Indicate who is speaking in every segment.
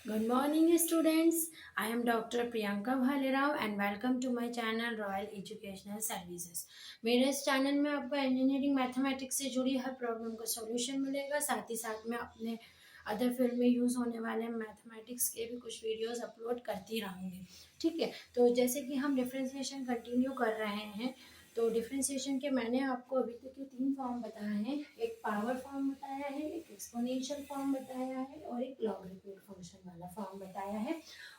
Speaker 1: Good morning, students. I am Dr. Priyanka Bhalerao and welcome to my channel Royal Educational Services. मेरे इस channel में आपको engineering mathematics से जुड़ी हर problem का सॉल्यूशन मिलेगा। साथ ही साथ में अपने अदर फील्ड में यूज़ होने वाले मैथमेटिक्स के भी कुछ वीडियोस अपलोड करती रहूँगी। ठीक है, तो जैसे कि हम डिफ्रेंसिएशन कंटिन्यू कर रहे हैं, तो डिफ्रेंसिएशन के मैंने आपको अभी तक के 3 फॉर्म बताए हैं। एक पावर फॉर्म बताया है, एक एक्सपोनेंशियल फॉर्म बताया है और एक लॉगरिथमिक फंक्शन वाला फॉर्म बताया है,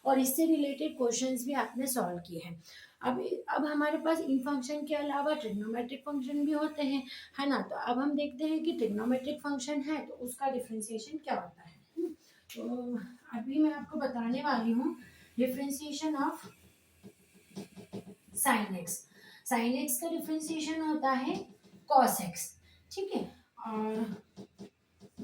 Speaker 1: और इससे रिलेटेड क्वेश्चंस भी आपने सॉल्व किए हैं। अब हमारे पास इन फंक्शन के अलावा ट्रिग्नोमेट्रिक फंक्शन भी होते हैं, है ना। तो अब हम देखते हैं कि ट्रिग्नोमेट्रिक फंक्शन है तो उसका डिफ्रेंसिएशन क्या होता है। तो अभी मैं आपको बताने वाली हूँ differentiation of sine x. Sign x का डिफ्रेंसिएशन होता है कॉस एक्स, ठीक है। और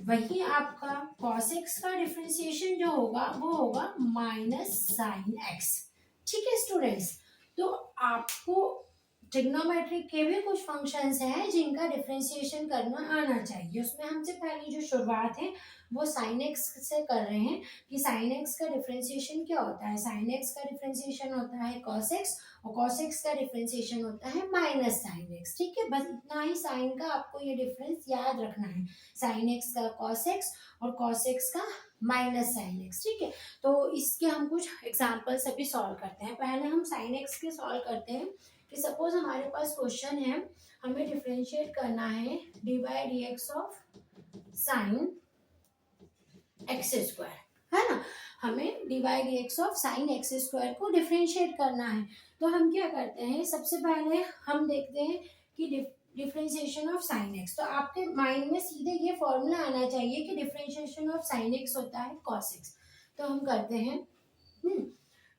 Speaker 1: वही आपका कॉस एक्स का डिफ्रेंसिएशन जो होगा वो होगा माइनस साइन एक्स, ठीक है स्टूडेंट्स। तो आपको ट्रिग्नोमेट्रिक के भी कुछ फंक्शंस हैं जिनका डिफरेंशिएशन करना आना चाहिए। उसमें हमसे पहली जो शुरुआत है वो साइन एक्स से कर रहे हैं कि साइन एक्स का डिफरेंशिएशन क्या होता है। साइन एक्स का डिफरेंशिएशन होता है कॉस एक्स, और कॉस एक्स का डिफरेंशिएशन होता है माइनस साइन एक्स, ठीक है। बस इतना ही साइन का आपको ये डिफरेंस याद रखना है, साइन एक्स का कॉस एक्स और कॉस एक्स का माइनस साइन एक्स, ठीक है। तो इसके हम कुछ एग्जाम्पल्स अभी सॉल्व करते हैं। पहले हम साइन एक्स के सॉल्व करते हैं कि सपोज हमारे पास क्वेश्चन है, हमें डिफरेंशिएट करना है D by d x of sine x square, है ना। हमें D by d x of sine x square को डिफरेंशिएट करना है। तो हम क्या करते हैं, सबसे पहले हम देखते हैं कि डिफरेंशिएशन ऑफ साइन एक्स। तो आपके माइंड में सीधे ये फॉर्मूला आना चाहिए कि डिफरेंशिएशन ऑफ साइन एक्स होता है कॉस एक्स। तो हम करते हैं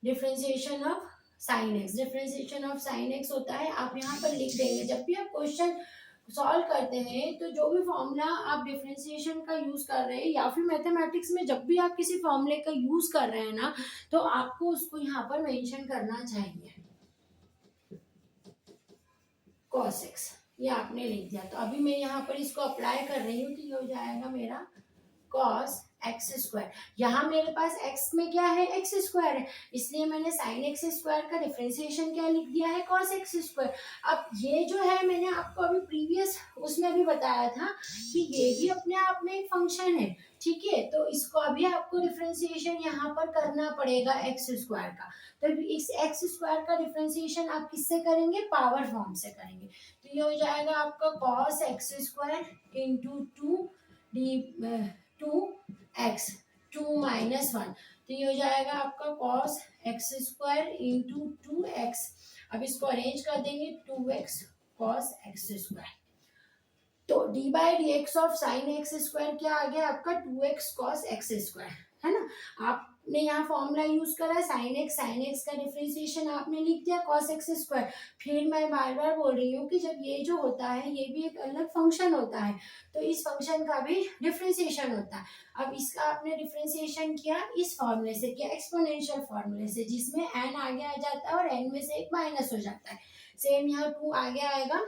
Speaker 1: differentiation of sine x. Differentiation of sine x होता है, आप यहाँ पर लिख देंगे जब भी आप क्वेश्चन सॉल्व करते हैं तो जो भी फॉर्मूला आप डिफरेंशिएशन का यूज कर रहे हैं या फिर मैथमेटिक्स में जब भी आप किसी फॉर्मूले का यूज कर रहे हैं ना, तो आपको उसको यहाँ पर मेंशन करना चाहिए cos x। ये आपने लिख दिया, तो अभी मैं यहाँ पर इसको अप्लाई कर रही हूँ, तो ये हो जाएगा मेरा cos एक्स स्क्वायर। यहाँ मेरे पास x में क्या है, एक्स स्क्वायर है, इसलिए मैंने साइन एक्स स्क्वायर का डिफरेंशिएशन क्या लिख दिया है, cos एक्स स्क्वायर। अब ये जो है मैंने आपको अभी प्रीवियस उसमें भी बताया था कि ये भी अपने आप में एक फंक्शन है, ठीक है। तो इसको अभी आपको डिफरेंशिएशन यहाँ पर करना पड़ेगा एक्स स्क्वायर का। तो इस एक्स स्क्वायर का डिफरेंशिएशन आप किससे करेंगे, पावर फॉर्म से करेंगे। तो ये हो जाएगा आपका cos x square into two x, two minus one. तो ये हो जाएगा आपका cos x square into two x. अब इसको अरेंज कर देंगे, two x cos x square. तो d by d x of sine x square क्या आ गया आपका, two x cos x square, है ना। आपने यहाँ फॉर्मूला यूज करा साइन एक्स का डिफरेंशिएशन आपने लिख दिया cos एक्स स्क्वायर। फिर मैं बार बार बोल रही हूँ कि जब ये जो होता है ये भी एक अलग फंक्शन होता है, तो इस फंक्शन का भी डिफरेंशिएशन होता है। अब इसका आपने डिफरेंशिएशन किया इस फॉर्मूले से, किया एक्सपोनेंशियल फॉर्मूले से, जिसमें n आगे आ जाता है और n में से एक माइनस हो जाता है। सेम यहाँ टू आगे आएगा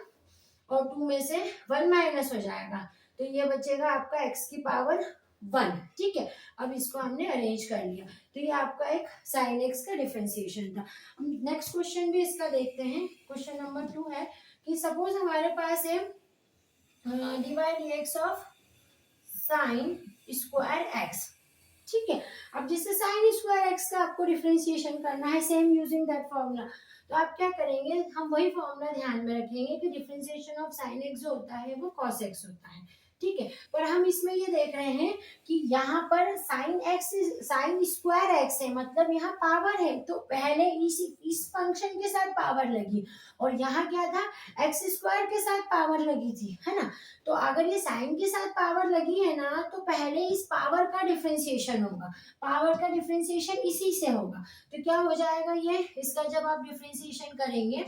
Speaker 1: और टू में से वन माइनस हो जाएगा, तो ये बचेगा आपका x की पावर वन, ठीक है। अब इसको हमने अरेंज कर लिया, तो ये आपका एक साइन एक्स का डिफरेंशिएशन था। नेक्स्ट क्वेश्चन भी इसका देखते हैं। क्वेश्चन नंबर 2 है कि सपोज हमारे पास है D by d x of sine square x, ठीक है। अब जिससे साइन स्क्वायर एक्स का आपको डिफरेंशिएशन करना है सेम यूजिंग दैट फॉर्मूला, तो आप क्या करेंगे, हम वही फॉर्मूला ध्यान में रखेंगे कि डिफरेंशिएशन ऑफ साइन एक्स जो होता है वो cos एक्स होता है, ठीक है। पर हम इसमें ये देख रहे हैं कि यहाँ पर sine x sine square x है, मतलब यहाँ पावर है, तो पहले इस फंक्शन के साथ पावर लगी और यहाँ क्या था, एक्स स्क्वायर के साथ पावर लगी थी, है ना। तो अगर ये साइन के साथ पावर लगी है ना, तो पहले इस पावर का डिफरेंशिएशन होगा, पावर का डिफरेंशिएशन इसी से होगा। तो क्या हो जाएगा ये, इसका जब आप डिफरेंशिएशन करेंगे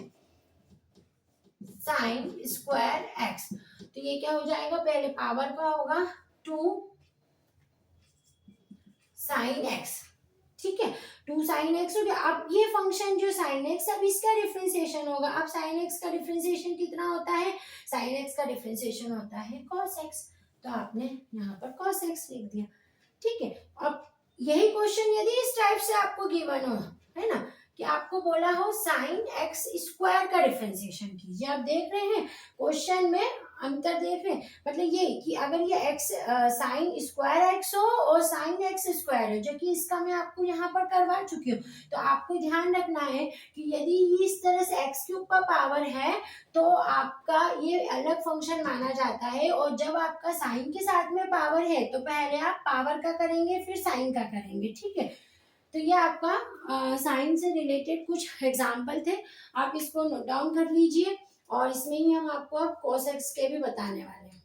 Speaker 1: साइन स्क्वायर एक्स, तो ये क्या हो जाएगा, पहले पावर का होगा टू साइन एक्स, ठीक है। टू साइन एक्स हो गया। अब ये फंक्शन जो साइन एक्स, अब इसका डिफरेंशिएशन होगा। अब साइन एक्स का डिफरेंशिएशन कितना होता है, साइन एक्स का डिफरेंशिएशन होता है cos एक्स, तो आपने यहाँ पर cos एक्स लिख दिया, ठीक है। अब यही क्वेश्चन यदि इस टाइप से आपको गिवन हो, है ना, कि आपको बोला हो साइन एक्स स्क्वायर का डिफरेंशिएशन कीजिए। आप देख रहे हैं क्वेश्चन में अंतर देख रहे हैं, मतलब ये कि अगर ये एक्स साइन स्क्वायर एक्स हो और साइन एक्स स्क्वायर हो, जो कि इसका मैं आपको यहाँ पर करवा चुकी हूँ, तो आपको ध्यान रखना है कि यदि इस तरह से एक्स क्यूब का पावर है तो आपका ये अलग फंक्शन माना जाता है, और जब आपका साइन के साथ में पावर है तो पहले आप पावर का करेंगे फिर साइन का करेंगे, ठीक है। तो ये आपका साइंस से रिलेटेड कुछ एग्जाम्पल थे, आप इसको नोट डाउन कर लीजिए, और इसमें ही हम आपको अब cos x के भी बताने वाले हैं।